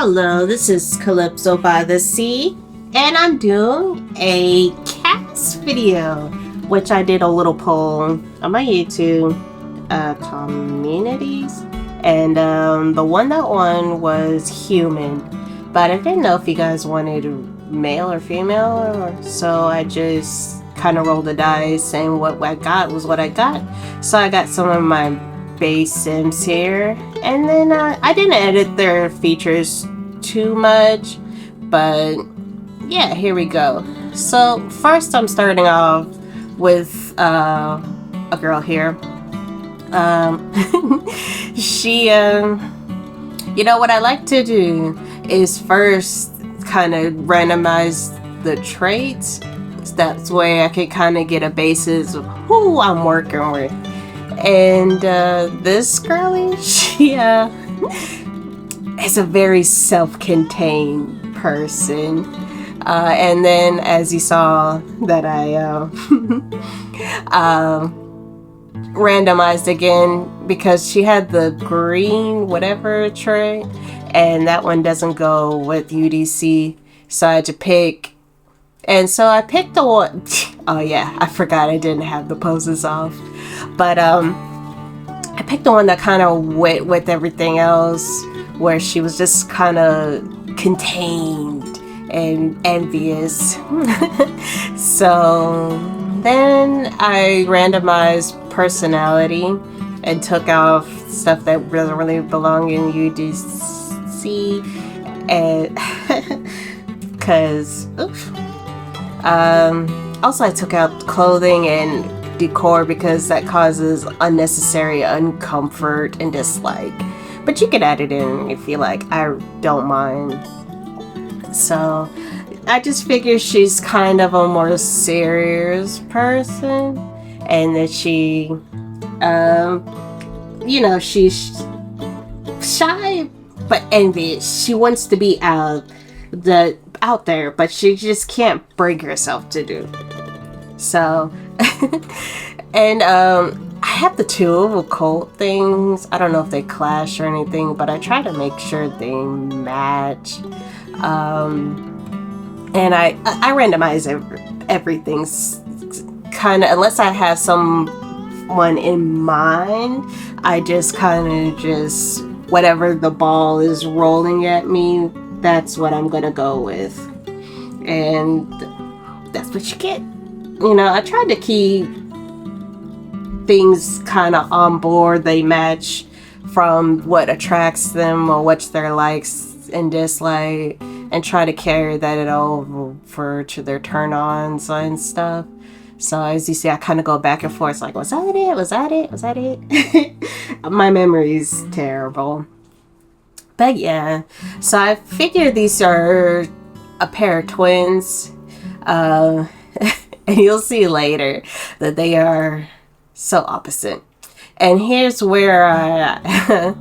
Hello, this is Calypso by the Sea, and I'm doing a cats video, which I did a little poll on my YouTube communities, and the one that won was human, but I didn't know if you guys wanted male or female, so I just kind of rolled the dice, and what I got was what I got. So I got some of my base Sims here, and then I didn't edit their features too much, but yeah, here we go. So first I'm starting off with a girl here. She you know what I like to do is first kind of randomize the traits. That's way I can kind of get a basis of who I'm working with. And this girlie, she is a very self-contained person. And then, as you saw, that I randomized again because she had the green whatever trait, and that one doesn't go with UDC, so I had to pick. And so I picked the one. Oh yeah, I forgot I didn't have the poses off. But I picked the one that kind of went with everything else, where she was just kind of contained and envious. So then I randomized personality and took off stuff that doesn't really belong in UDC, and because also I took out clothing and decor because that causes unnecessary uncomfort and dislike, but you can add it in if you like. I don't mind. So I just figure she's kind of a more serious person, and that she you know, she's shy but envious. She wants to be out there, but she just can't bring herself to do. So and I have the two occult things. I don't know if they clash or anything, but I try to make sure they match. And I randomize everything kind of, unless I have someone in mind. I just kind of just whatever the ball is rolling at me, that's what I'm gonna go with, and that's what you get. You know, I tried to keep things kind of on board. They match from what attracts them or what's their likes and dislike, and try to carry that over to their turn-ons and stuff. So as you see, I kind of go back and forth, like, was that it? Was that it? Was that it? My memory's terrible. But yeah, so I figured these are a pair of twins. And you'll see later that they are so opposite. And here's where I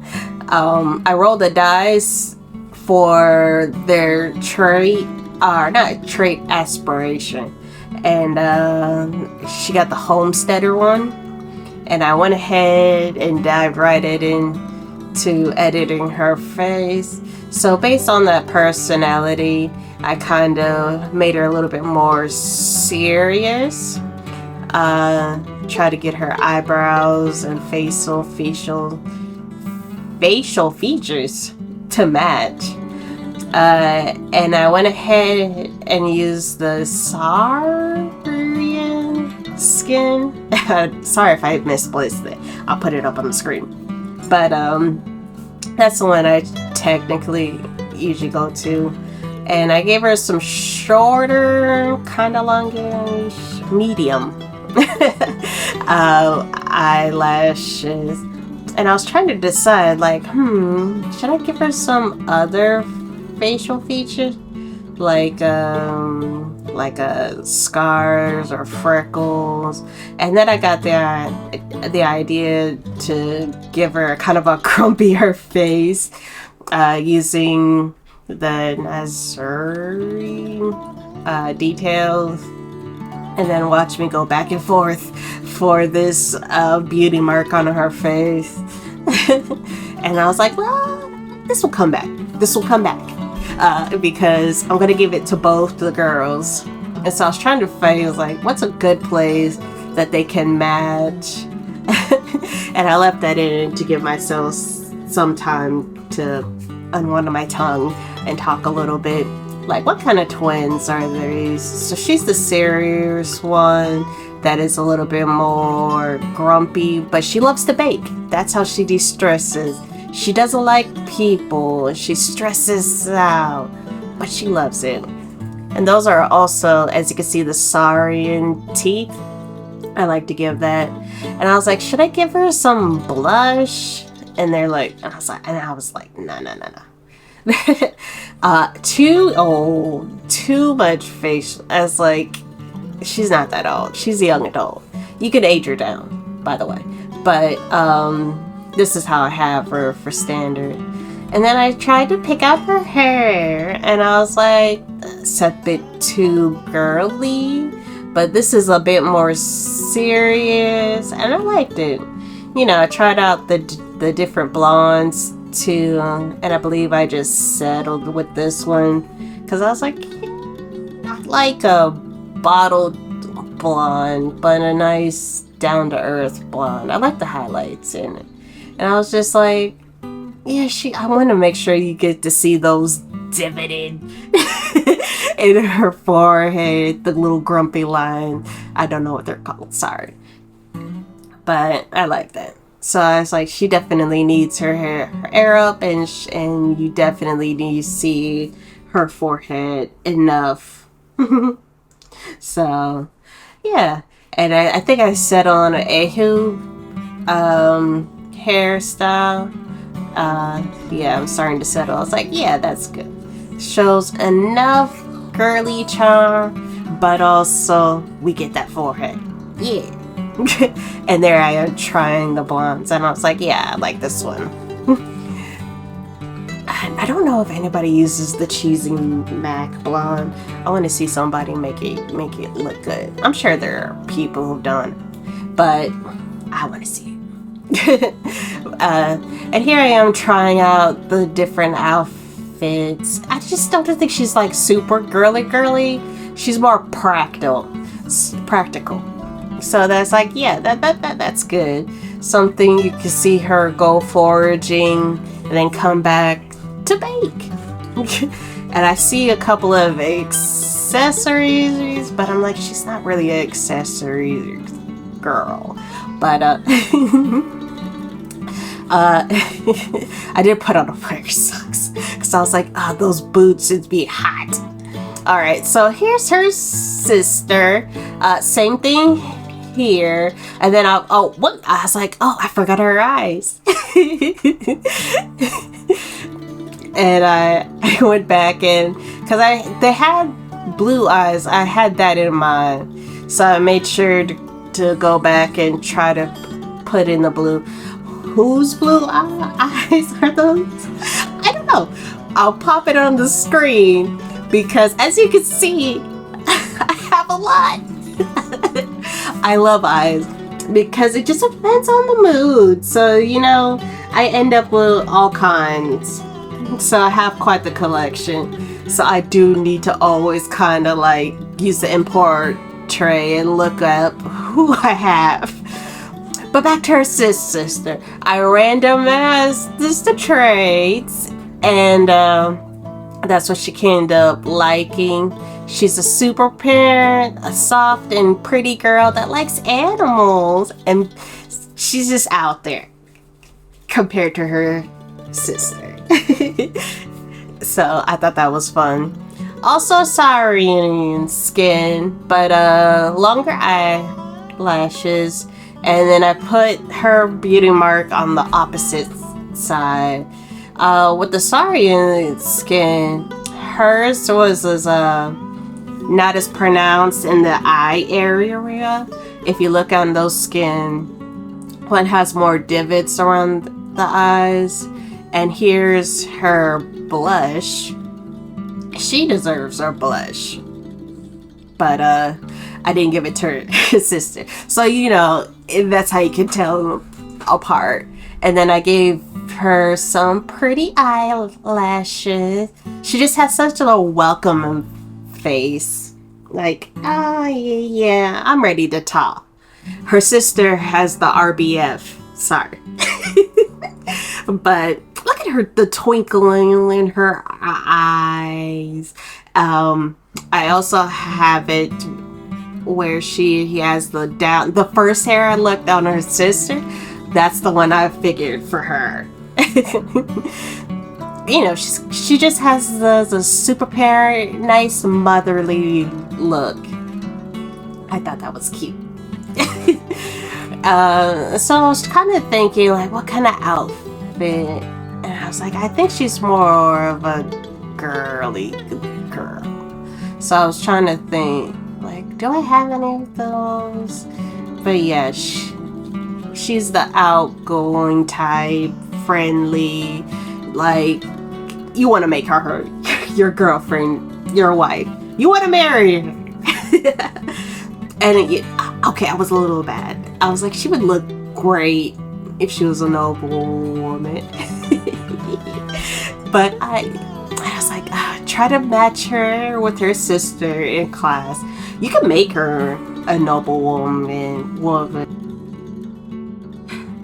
rolled the dice for their trait, or not trait, aspiration. And she got the homesteader one. And I went ahead and dived right into editing her face. So based on that personality, I kind of made her a little bit more serious. Try to get her eyebrows and facial features to match. And I went ahead and used the Saurian skin. Sorry if I misplaced it. I'll put it up on the screen. But that's the one I technically usually go to. And I gave her some shorter, kind of longish, medium eyelashes. And I was trying to decide, like, should I give her some other facial features, like scars or freckles? And then I got the idea to give her kind of a grumpier face, using the Nazuri details, and then watch me go back and forth for this beauty mark on her face. And I was like, well, this will come back. This will come back. Because I'm gonna give it to both the girls. And so I was trying to find, I was like, what's a good place that they can match? And I left that in to give myself some time to unwind my tongue and talk a little bit. Like, what kind of twins are these? So she's the serious one that is a little bit more grumpy, but she loves to bake. That's how she de-stresses. She doesn't like people. She stresses out, but she loves it. And those are also, as you can see, the Saurian teeth. I like to give that. And I was like, should I give her some blush? And they're like, and I was like, no. Too much facial. I was like, she's not that old. She's a young adult. You can age her down, by the way. But this is how I have her for standard. And then I tried to pick out her hair, and I was like, it's a bit too girly, but this is a bit more serious, and I liked it. You know, I tried out the different blondes too, and I believe I just settled with this one because I was like, not like a bottled blonde, but a nice down-to-earth blonde. I like the highlights in it, and I was just like, yeah, I want to make sure you get to see those divoted in her forehead, the little grumpy line. I don't know what they're called, sorry. But I like that. So I was like, she definitely needs her hair up, and you definitely need to see her forehead enough. So, yeah. And I think I settled on an Ehu hairstyle. Yeah, I'm starting to settle. I was like, yeah, that's good. Shows enough girly charm, but also we get that forehead. Yeah. And there I am trying the blondes, and I was like, yeah, I like this one. I don't know if anybody uses the Cheesy Mac blonde. I want to see somebody make it look good. I'm sure there are people who've done it, but I want to see it. And here I am trying out the different outfits. I just don't think she's like super girly. She's more practical. So that's like, yeah, that's good. Something you can see her go foraging and then come back to bake. And I see a couple of accessories, but I'm like, she's not really an accessory girl. But I did put on a pair of socks because I was like, those boots should be hot. All right, so here's her sister. Same thing here. And then I was like, I forgot her eyes. And I went back, and because they had blue eyes, I had that in mind. So I made sure to go back and try to put in the blue. Whose blue eyes are those? I don't know. I'll pop it on the screen because, as you can see, I have a lot. I love eyes because it just depends on the mood. So, I end up with all kinds. So I have quite the collection. So I do need to always kind of like use the import tray and look up who I have. But back to her sister. I randomized the traits, and that's what she ended up liking. She's a super parent, a soft and pretty girl that likes animals, and she's just out there compared to her sister. So I thought that was fun. Also Saurian skin, but longer eyelashes. And then I put her beauty mark on the opposite side. With the Saurian skin, hers was not as pronounced in the eye area. If you look on those skin, one has more divots around the eyes. And here's her blush. She deserves her blush. But I didn't give it to her sister. So, that's how you can tell them apart. And then I gave her some pretty eyelashes. She just has such a welcoming face. Like, oh yeah, I'm ready to talk. Her sister has the RBF. Sorry. But look at her, the twinkling in her eyes. I also have it where he has the first hair I looked on her sister. That's the one I figured for her. You know, she just has the super nice motherly look. I thought that was cute. So I was kind of thinking, like, what kind of outfit? And I was like, I think she's more of a girly girl. So I was trying to think, like, do I have any of those? But yeah, she's the outgoing type, friendly, like, you want to make her your girlfriend, your wife. You want to marry her. And okay, I was a little bad. I was like, she would look great if she was a noble woman. But I was like, try to match her with her sister in class. You can make her a noble woman.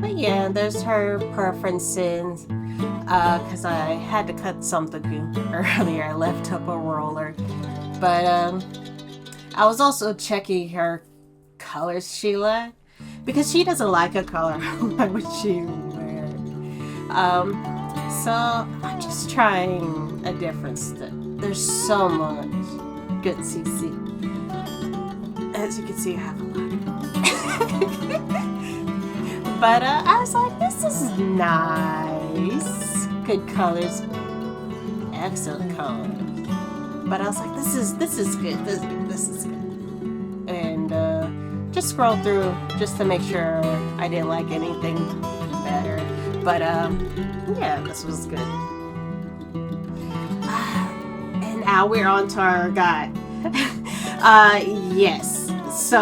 But yeah, there's her preferences. Because I had to cut something earlier. I left up a roller. But I was also checking her colors she liked. Because she doesn't like a color. Why would she wear it? So I'm just trying a different stuff. There's so much good CC. As you can see, I have a lot. But I was like, this is nice. Good colors. Excellent colors. But I was like, this is good. This is good. And just scroll through just to make sure I didn't like anything better. But yeah, this was good. And now we're on to our guy. Yes. So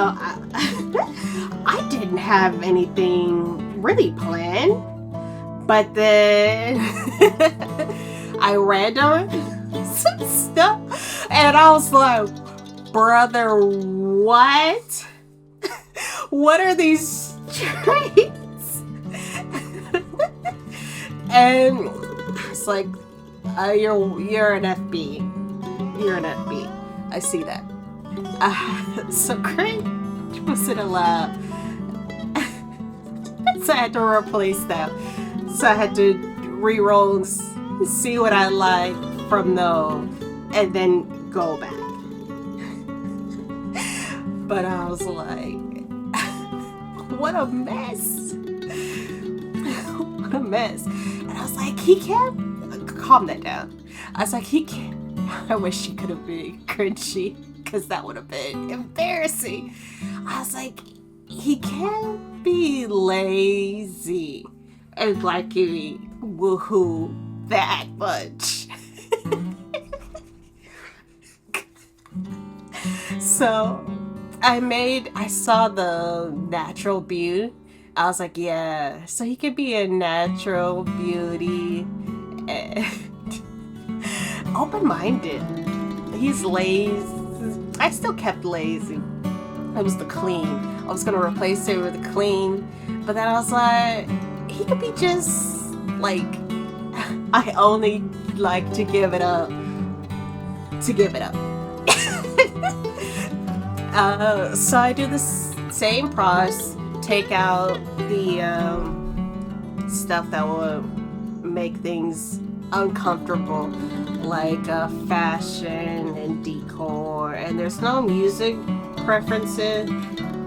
I didn't have anything really planned, but then I read on some stuff, and I was like, brother, what? What are these traits? And it's like, you're an FB. You're an FB. I see that. So great. Wasn't allowed. So I had to replace them. So I had to re-roll and see what I like from those, and then go back. But I was like, what a mess. What a mess. And I was like, he can't calm that down. I was like, he can't. I wish he could have been cringy, because that would have been embarrassing. I was like, he can't be lazy and like you woohoo that much. So I saw the natural beauty. I was like, yeah, so he could be a natural beauty and open-minded. He's lazy. I still kept lazy. It was the clean. I was gonna replace it with the clean, but then I was like, he could be just like, I only like to give it up. So I do the same process, take out the stuff that will make things uncomfortable, like fashion and decor, and there's no music preferences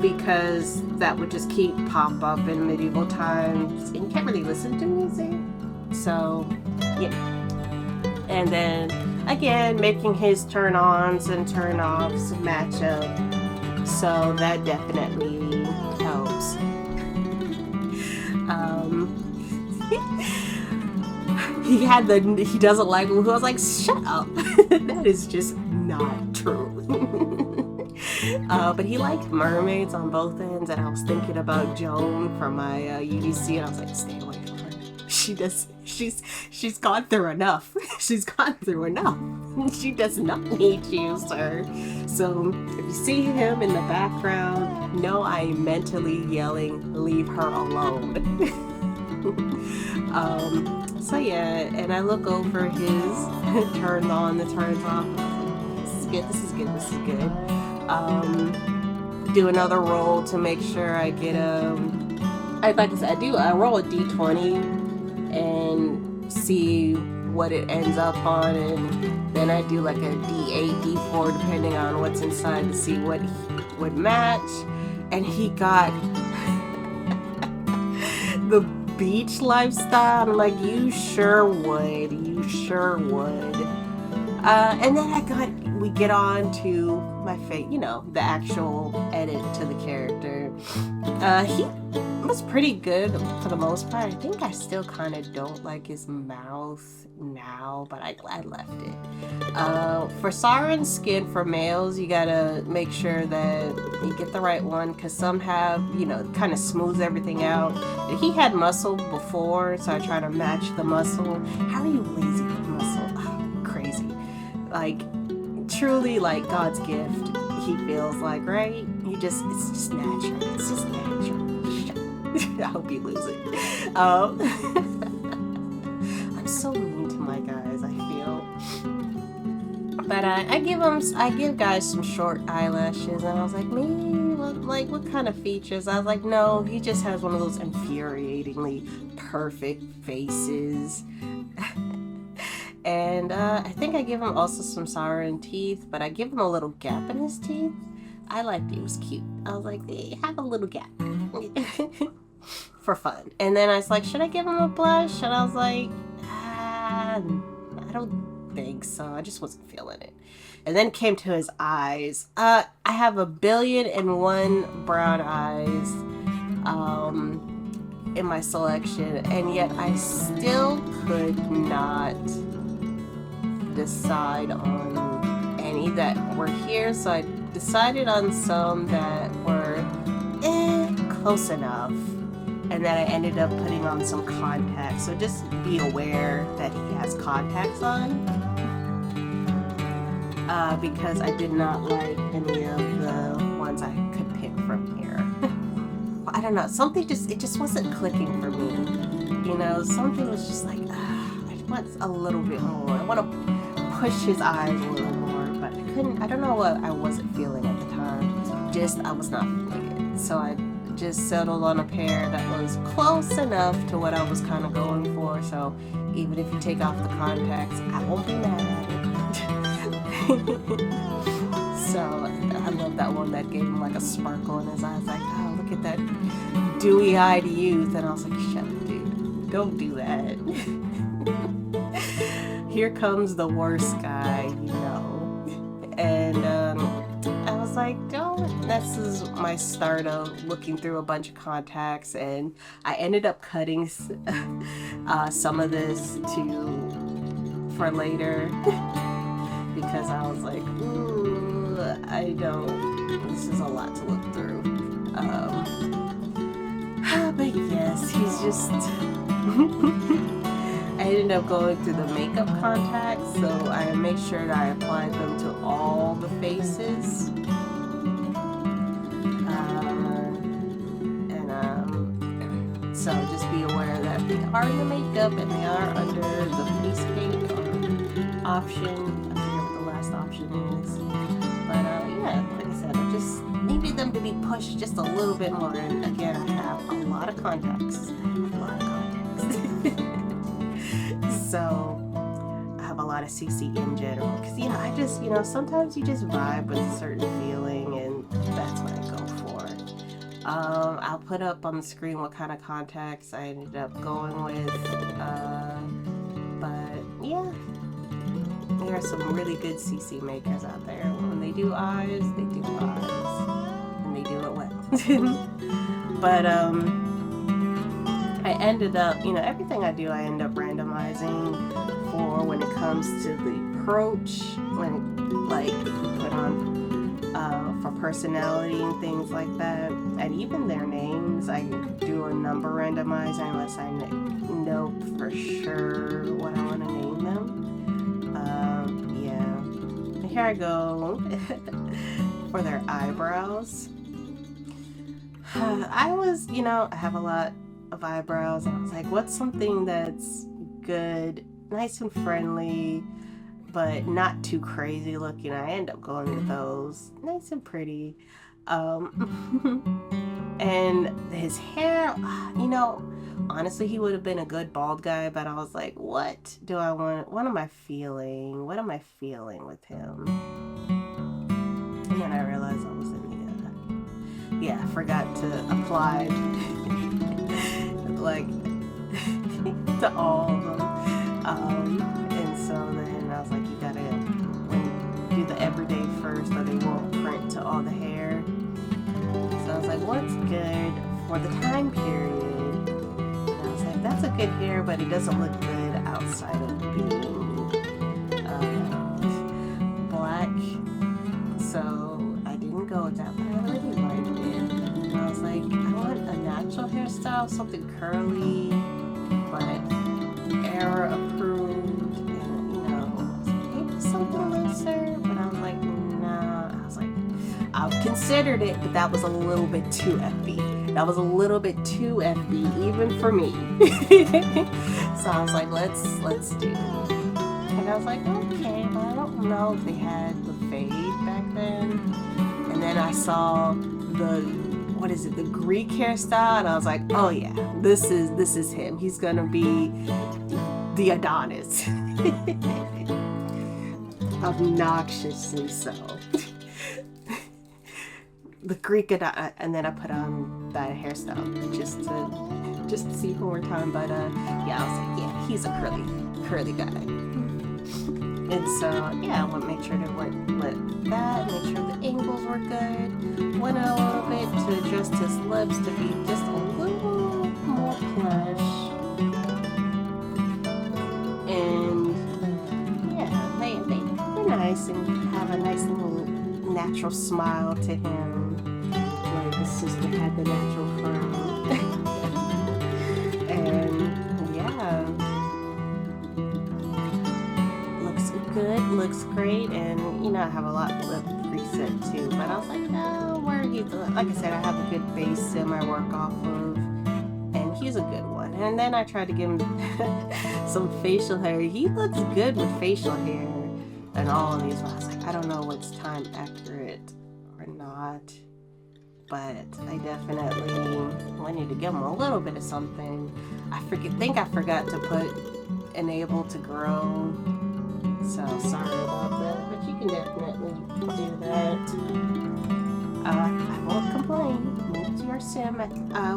because that would just keep pop up in medieval times and you can't really listen to music. So yeah. And then again, making his turn-ons and turn-offs match up. So that definitely helps. He doesn't like who. I was like, shut up. That is just not true. But he liked mermaids on both ends, and I was thinking about Joan from my UDC, and I was like, stay away from her. She's gone through enough. She's gone through enough. She does not need you, sir. So if you see him in the background, know I am mentally yelling, leave her alone. So yeah, and I look over his turns on, the turns off. This is good, this is good, this is good. Do another roll to make sure I get like I said, I roll a d20 and see what it ends up on, and then I do like a d8, d4 depending on what's inside to see what would match. And he got the beach lifestyle. I'm like, you sure would. And then we get on to my fate, the actual edit to the character. He was pretty good for the most part. I think I still kind of don't like his mouth now, but I left it. For Sauron's skin for males, you gotta make sure that you get the right one, because some have, kind of smooths everything out. He had muscle before, so I try to match the muscle. How are you lazy with muscle? Oh, crazy. Like, truly like God's gift, he feels like, right? It's just natural. It's just natural. I hope you lose it. I'm so mean to my guys, I feel. But I give guys some short eyelashes, and I was like, what kind of features? I was like, no, he just has one of those infuriatingly perfect faces. And I think I give him also some Sauron teeth, but I give him a little gap in his teeth. I liked it. It was cute. I was like, hey, have a little gap. For fun. And then I was like, should I give him a blush? And I was like, I don't think so. I just wasn't feeling it. And then it came to his eyes. I have 1,000,001 brown eyes in my selection, and yet I still could not decide on any that were here. So I decided on some that were close enough, and then I ended up putting on some contacts. So just be aware that he has contacts on, because I did not like any of the ones I could pick from here. I don't know, it just wasn't clicking for me. Something was just like, I want a little bit more. I want to push his eyes a little more, but I couldn't. I don't know what I wasn't feeling at the time. I was not feeling it. So I just settled on a pair that was close enough to what I was kind of going for. So even if you take off the contacts, I won't be mad at it. So I love that one that gave him like a sparkle in his eyes, like, oh, look at that dewy-eyed youth. And I was like, shut up, dude, don't do that. Here comes the worst guy, and I was like, this is my start of looking through a bunch of contacts, and I ended up cutting some of this for later. Because I was like, ooh, this is a lot to look through. But yes, he's just, I ended up going through the makeup contacts, so I make sure that I applied them to all the faces. So just be aware that they are in the makeup and they are under the face paint option. Option is, but yeah, like I said, I just needed them to be pushed just a little bit more. And again, I have a lot of contacts. So I have a lot of CC in general, because I just sometimes you just vibe with a certain feeling, and that's what I go for. I'll put up on the screen what kind of contacts I ended up going with, but yeah. There are some really good CC makers out there. When they do eyes, they do eyes. And they do it well. But I ended up, everything I do, I end up randomizing for when it comes to the approach. When, like, put on for personality and things like that. And even their names, I do a number randomizer unless I know for sure what I want to name them. Yeah. And here I go for their eyebrows. I was, I have a lot of eyebrows, and I was like, what's something that's good, nice and friendly, but not too crazy looking? I end up going with those, nice and pretty. And his hair, honestly, he would have been a good bald guy, but I was like, what do I want? What am I feeling? What am I feeling with him? And then I realized I was in I forgot to apply like to all of them. And so then I was like, you gotta do the everyday first or they won't print to all the hair. So I was like, what's good for the time period? And I was like, that's a good hair, but it doesn't look good outside of being black. So I didn't go with that, but I really liked it. And I was like, I want a natural hairstyle, something curly, but era approved, and maybe something looser. But I was like, nah. I was like, I considered it, but that was a little bit too FB. That was a little bit too FB, even for me. So I was like, let's do it. And I was like, okay, but I don't know if they had the fade back then. And then I saw the Greek hairstyle, and I was like, oh yeah, this is him. He's gonna be the Adonis. Obnoxiously so. The Greek Adonis. And then I put on that hairstyle just to see one more time. But I was like, yeah, he's a curly guy. And so, I want to make sure to let that, make sure the angles were good. Went a little bit to adjust his lips to be just a little more plush. And they're nice and have a nice little natural smile to him. Like his sister had the natural frown. And good, looks great, and I have a lot of lip preset too, but I was like, like I said, I have a good base sim I work off of, and he's a good one. And then I tried to give him some facial hair. He looks good with facial hair and all of these, but I was like, I don't know what's time accurate or not, but I definitely wanted to give him a little bit of something. I forgot to put enable to grow. So sorry about that, but you can definitely do that. I won't complain. Move to your sim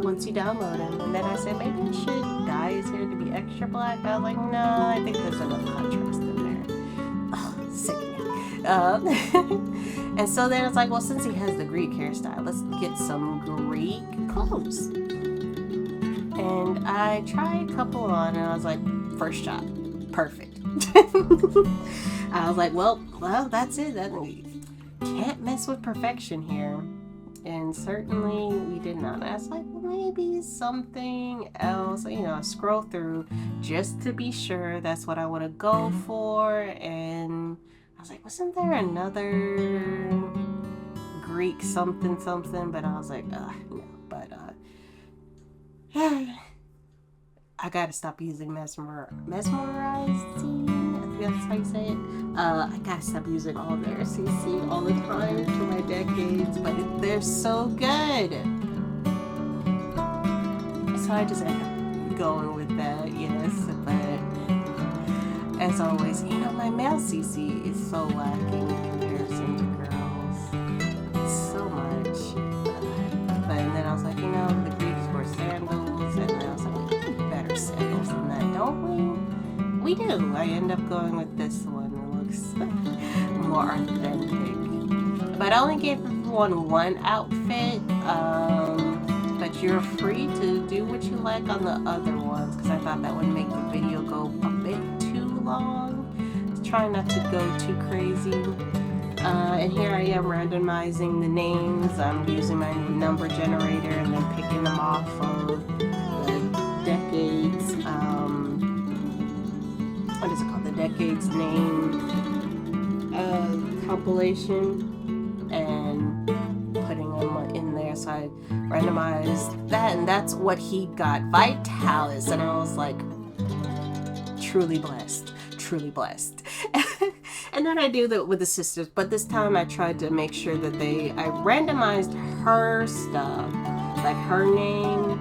once you download him. And then I said maybe I should dye his hair to be extra black. I was like, no, I think there's enough contrast in there. Oh, sickening. And so then it's like, well, since he has the Greek hairstyle, let's get some Greek clothes. And I tried a couple on, and I was like, first shot, perfect. I was like, well, that's it. Can't mess with perfection here. And certainly we did not. I was like, well, maybe something else, scroll through just to be sure that's what I want to go for. And I was like, wasn't there another Greek something? But I was like, no. But I gotta stop using mesmerizing. I think that's how you say it. I gotta stop using all their CC all the time for my decades, but they're so good. So I just end up going with that, yes. But as always, my male CC is so lacking in comparison to girls. So much. But then I was like, the Greeks were sandals, and I was like, better sandals than that, don't we? We do. I end up going with this one. It looks more authentic. But I only gave one outfit. But you're free to do what you like on the other ones, because I thought that would make the video go a bit too long. Try not to go too crazy. And here I am randomizing the names. I'm using my number generator and then picking them off of the decades, what is it called? The decades name compilation, and putting them in there. So I randomized that, and that's what he got, Vitalis. And I was like, truly blessed, truly blessed. And then I do that with the sisters, but this time I tried to make sure that I randomized her stuff, like her name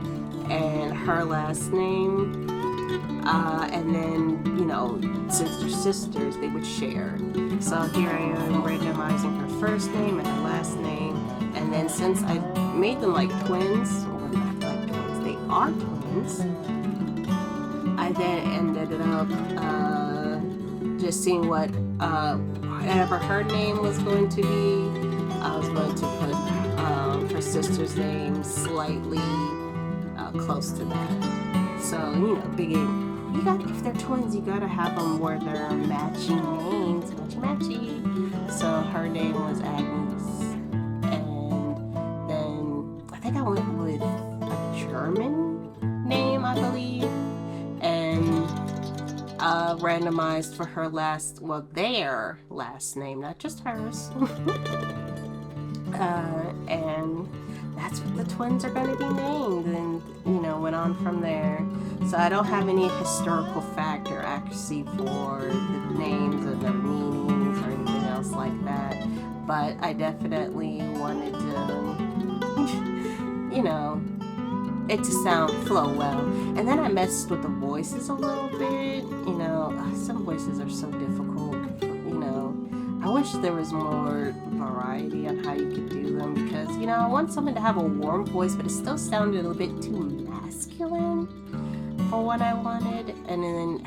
and her last name, and then, you know, since they're sisters, they would share. So here I am randomizing her first name and her last name, and then since I made them like twins, well, not like twins, they are twins, I then ended up just seeing what whatever her name was going to be. I was going to put her sister's name slightly close to that. So, you know, if they're twins, you gotta have them where they're matching names, matchy. So her name was Agnes, and then I think I went with a German name, I believe, and randomized for her their last name, not just hers. And that's what the twins are going to be named, and, you know, went on from there. So I don't have any historical fact or accuracy for the names or their meanings or anything else like that, but I definitely wanted to, you know, it to flow well. And then I messed with the voices a little bit. You know, some voices are so difficult. You know, I wish there was more variety on how you could do them, because, you know, I want someone to have a warm voice, but it still sounded a bit too masculine for what I wanted. And then,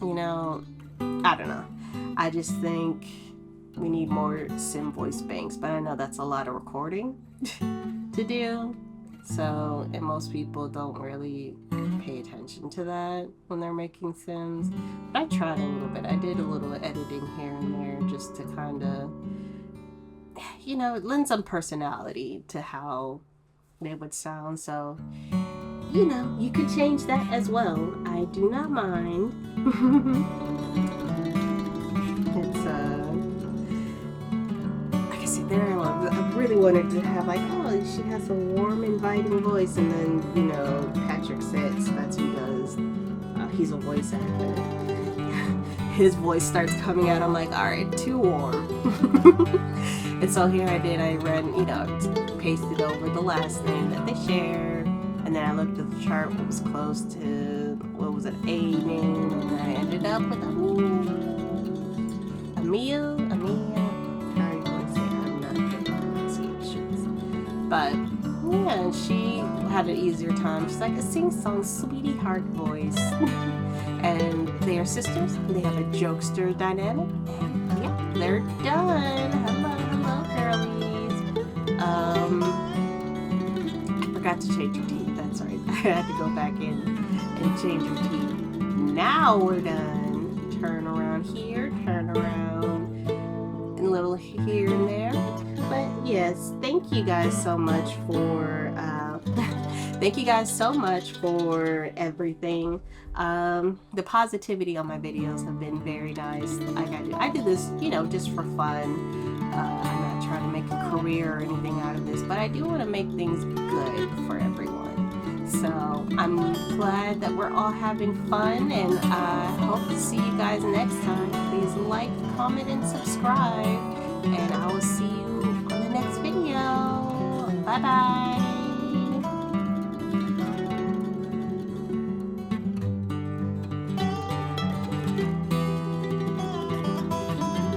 you know, I don't know. I just think we need more sim voice banks, but I know that's a lot of recording to do. So, and most people don't really pay attention to that when they're making sims. But I tried a little bit. I did a little editing here and there just to kind of, you know, lend some personality to how they would sound. So, you know, you could change that as well. I do not mind. It's, I really wanted to have like, oh, she has a warm, inviting voice, and then, you know, Patrick Setz, that's who does, he's a voice actor. His voice starts coming out, I'm like, all right, too warm. And so here I ran, you know, pasted over the last name that they shared, and then I looked at the chart, what was close to, what was it, A name, and I ended up with Amia. But yeah, she had an easier time. She's like a sing-song, sweetie heart voice. And they are sisters. They have a jokester dynamic. And yeah, they're done. Hello, girlies. I forgot to change your teeth. That's right. I had to go back in and change your teeth. Now we're done. Turn around here, turn around, and a little here and there. But yes, thank you guys so much for everything. The positivity on my videos have been very nice. I did this, you know, just for fun. I'm not trying to make a career or anything out of this, but I do want to make things good for everyone. So I'm glad that we're all having fun, and I hope to see you guys next time. Please like, comment, and subscribe, and I will see you on the next video. Bye bye.